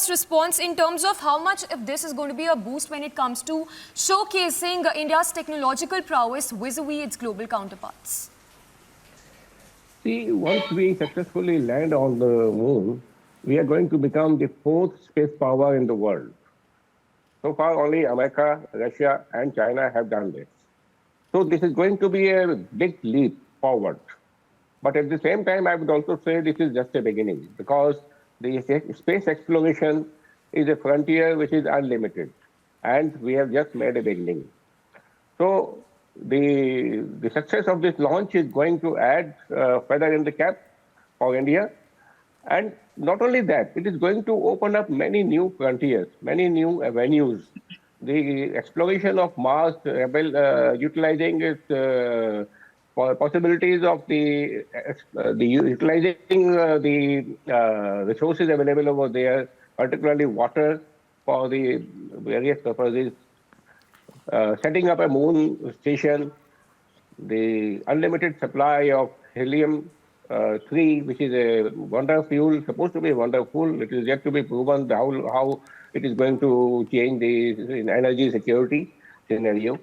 first response in terms of how much if this is going to be a boost when it comes to showcasing India's technological prowess vis-a-vis its global counterparts? See, once we successfully land on the moon, we are going to become the fourth space power in the world. So far, only America, Russia, and China have done this. So this is going to be a big leap forward. But at the same time, I would also say this is just a beginning, because the space exploration is a frontier which is unlimited, and we have just made a beginning. So the success of this launch is going to add feather in the cap for India. And not only that, it is going to open up many new frontiers, many new avenues. The exploration of Mars, utilizing its possibilities of the utilizing the resources available over there, particularly water for the various purposes, setting up a moon station, the unlimited supply of helium-3, which is a wonder fuel, supposed to be wonderful. It is yet to be proven how it is going to change the energy security scenario.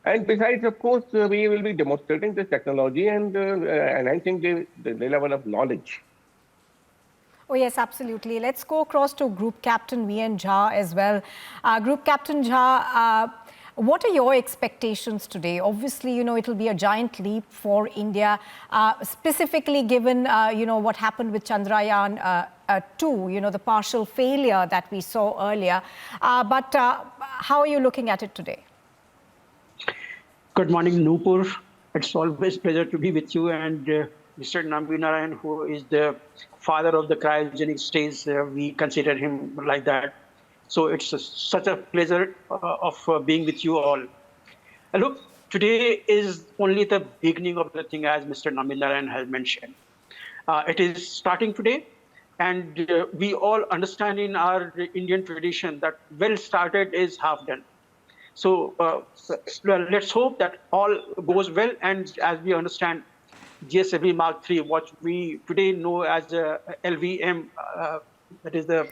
And besides, of course, we will be demonstrating this technology and enhancing the level of knowledge. Oh, yes, absolutely. Let's go across to Group Captain V.N. Jha as well. Group Captain Jha, what are your expectations today? Obviously, you know, it'll be a giant leap for India, specifically given, you know, what happened with Chandrayaan-2, you know, the partial failure that we saw earlier. But how are you looking at it today? Good morning, Nupur. It's always a pleasure to be with you and Mr. Naminarayan, who is the father of the cryogenic stage. We consider him like that. So it's such a pleasure of being with you all. Look, today is only the beginning of the thing, as Mr. Naminarayan has mentioned. It is starting today, and we all understand in our Indian tradition that well started is half done. So let's hope that all goes well, and as we understand, GSLV Mark III, what we today know as LVM, that is the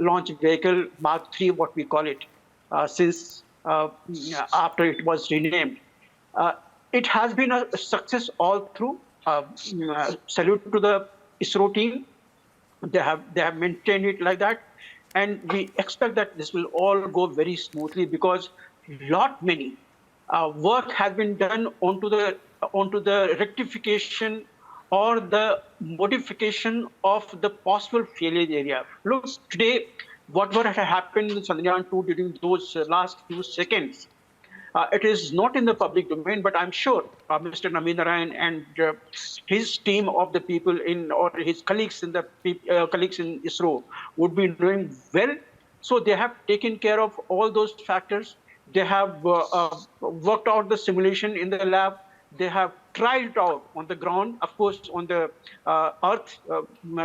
launch vehicle Mark III, what we call it, since after it was renamed. It has been a success all through. Salute to the Isro team. They have maintained it like that. And we expect that this will all go very smoothly, because many work has been done onto the rectification or the modification of the possible failure area. Look, today, whatever had happened in Chandrayaan-2 during those last few seconds, it is not in the public domain, but I'm sure Mr. Naminarayan and his team of the people or his colleagues in colleagues in ISRO would be doing well. So they have taken care of all those factors. They have worked out the simulation in the lab. They have tried it out on the ground, of course, on the Earth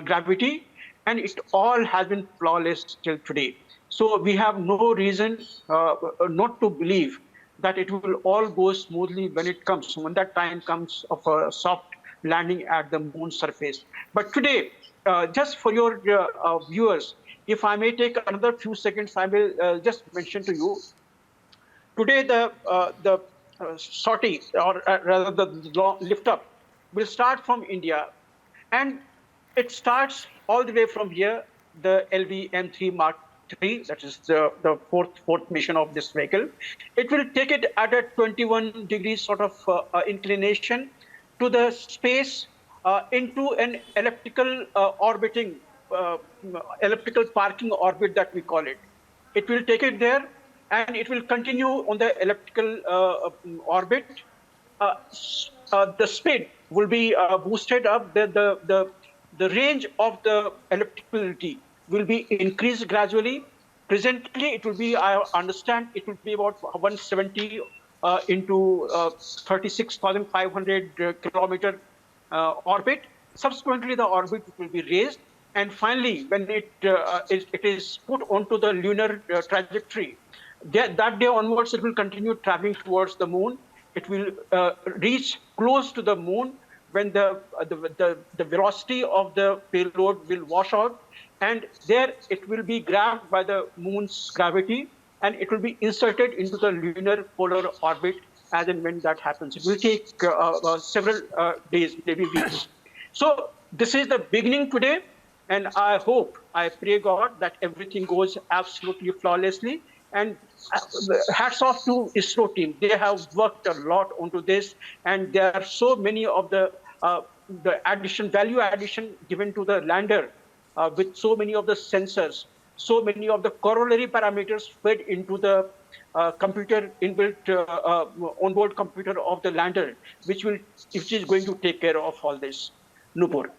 gravity, and it all has been flawless till today. So we have no reason not to believe that it will all go smoothly when that time comes of a soft landing at the moon's surface. But today, just for your viewers, if I may take another few seconds, I will just mention to you. Today, the sortie, or rather the lift up, will start from India, and it starts all the way from here, the LVM-3 Mark III, that is the fourth mission of this vehicle. It will take it at a 21 degrees sort of inclination to the space into an elliptical elliptical parking orbit that we call it. It will take it there, and it will continue on the elliptical orbit. The speed will be boosted up. The range of the ellipticality will be increased gradually. Presently, it will be, I understand, it will be about 170 into 36,500 kilometer orbit. Subsequently, the orbit will be raised. And finally, when it is put onto the lunar trajectory, that day onwards, it will continue traveling towards the moon. It will reach close to the moon. when the velocity of the payload will wash out, and there it will be grabbed by the moon's gravity, and it will be inserted into the lunar polar orbit as and when that happens. It will take several days, maybe weeks. So this is the beginning today, and I hope, I pray God that everything goes absolutely flawlessly. And hats off to ISRO team. They have worked a lot onto this, and there are so many of the value addition given to the lander, with so many of the sensors, so many of the corollary parameters fed into the computer inbuilt onboard computer of the lander, which is going to take care of all this. Nupur.